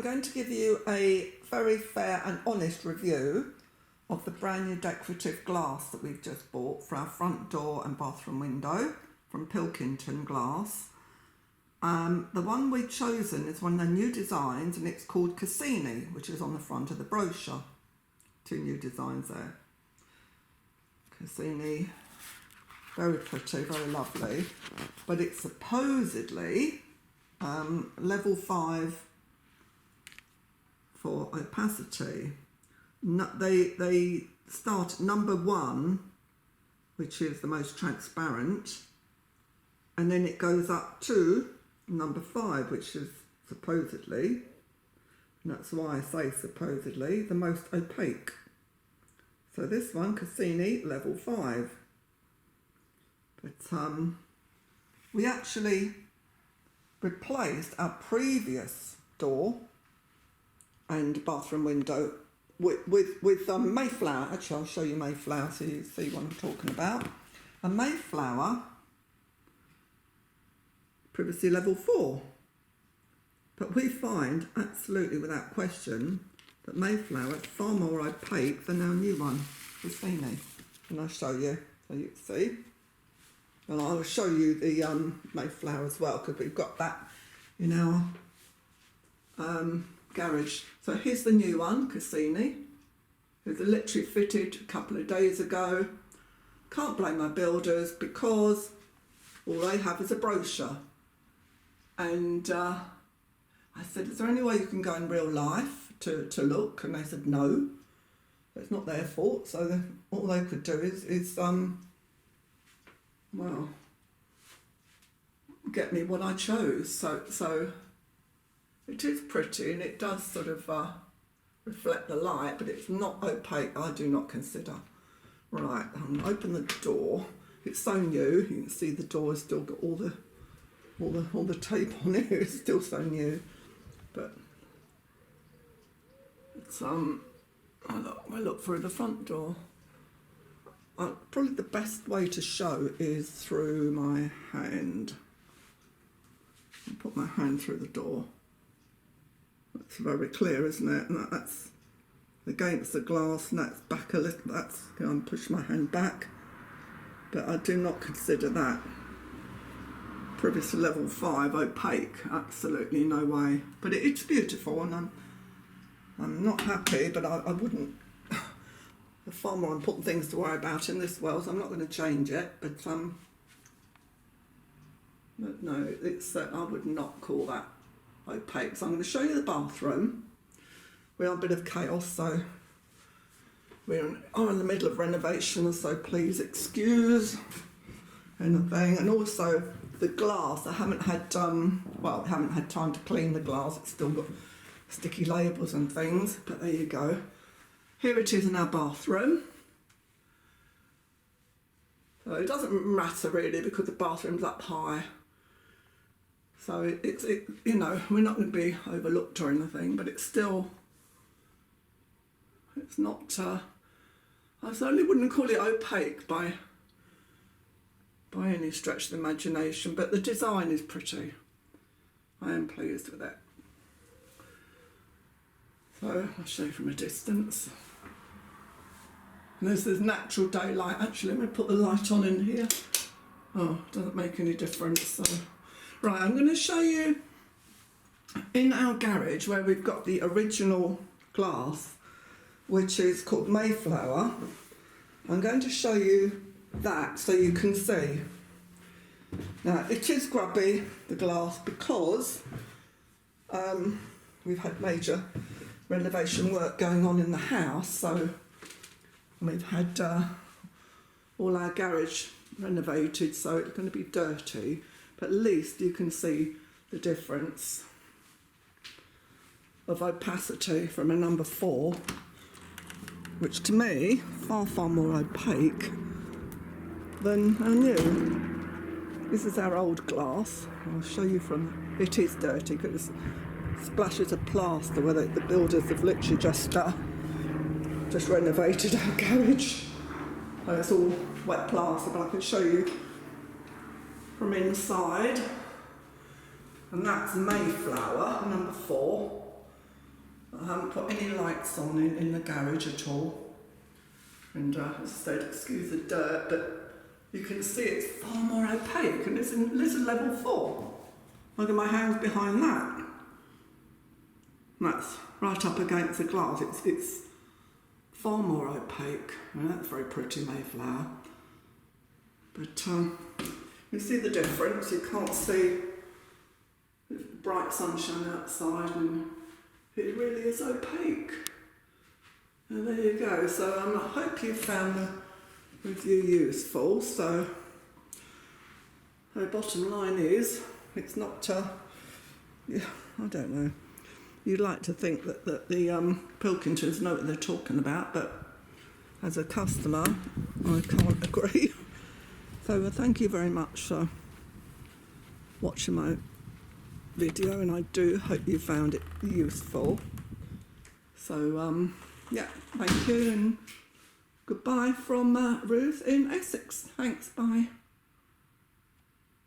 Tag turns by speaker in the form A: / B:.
A: going to give you a very fair and honest review of the brand new decorative glass that we've just bought for our front door and bathroom window from Pilkington Glass. The one we've chosen is one of the new designs, and it's called CASINI, which is on the front of the brochure. 2 new designs there. CASINI, very pretty, very lovely, but it's supposedly level 5 for opacity. They start at number 1, which is the most transparent, and then it goes up to number 5, which is supposedly, and that's why I say supposedly, the most opaque. So this one, CASINI, level 5. But we actually replaced our previous door and bathroom window with MAYFLOWER. Actually, I'll show you MAYFLOWER so you see what I'm talking about. A MAYFLOWER, privacy level 4. But we find, absolutely without question, that MAYFLOWER is far more opaque than our new one, CASINI. And I'll show you so you can see. And I'll show you the MAYFLOWER as well, because we've got that in our garage. So here's the new one, CASINI. It was literally fitted a couple of days ago. Can't blame my builders, because all they have is a brochure. And I said, is there any way you can go in real life to look? And they said no. It's not their fault. So all they could do is well, get me what I chose. So it is pretty, and it does sort of reflect the light, but it's not opaque, I do not consider. Right, I'm going to open the door. It's so new. You can see the door has still got all the tape on it. It's still so new, but it's I look through the front door. Probably the best way to show is through my hand. I'll put my hand through the door. That's very clear, isn't it? And that's against the glass, and that's back a little. That's, push my hand back, but I do not consider that privacy level 5 opaque. Absolutely no way. But it's beautiful, and I'm not happy, but I wouldn't. There are far more important things to worry about in this world, so I'm not going to change it. But no, it's I would not call that opaque. So I'm going to show you the bathroom. We are a bit of chaos, so we're in the middle of renovation, so please excuse anything. And also the glass, I haven't had time to clean the glass. It's still got sticky labels and things, but there you go. Here it is in our bathroom. So it doesn't matter really, because the bathroom's up high. So it's we're not going to be overlooked or anything, but it's still, it's not, I certainly wouldn't call it opaque by any stretch of the imagination, but the design is pretty. I am pleased with it. So I'll show you from a distance. And there's natural daylight. Actually, let me put the light on in here. Oh, doesn't make any difference. So, right, I'm going to show you in our garage where we've got the original glass, which is called MAYFLOWER. I'm going to show you that so you can see. Now, it is grubby, the glass, because we've had major renovation work going on in the house, so we've had all our garage renovated, so it's going to be dirty, but at least you can see the difference of opacity from a number 4, which to me far more opaque than our new. This is our old glass. I'll show you from, it is dirty because splashes of plaster where the builders have literally just renovated our garage. And it's all wet plaster, but I can show you from inside. And that's MAYFLOWER, number 4. I haven't put any lights on in the garage at all. And as I said, excuse the dirt, but you can see it's far more opaque, and it's in level 4. Look at my hands behind that. And that's right up against the glass. It's far more opaque. Well, that's very pretty, Mayflower. But you see the difference. You can't see bright sunshine outside, and it really is opaque. And there you go. So I hope you found the review useful. So the bottom line is, it's not, yeah, I don't know. You'd like to think that the Pilkingtons know what they're talking about, but as a customer, I can't agree. So thank you very much for watching my video, and I do hope you found it useful. So yeah, thank you, and goodbye from Ruth in Essex. Thanks, bye.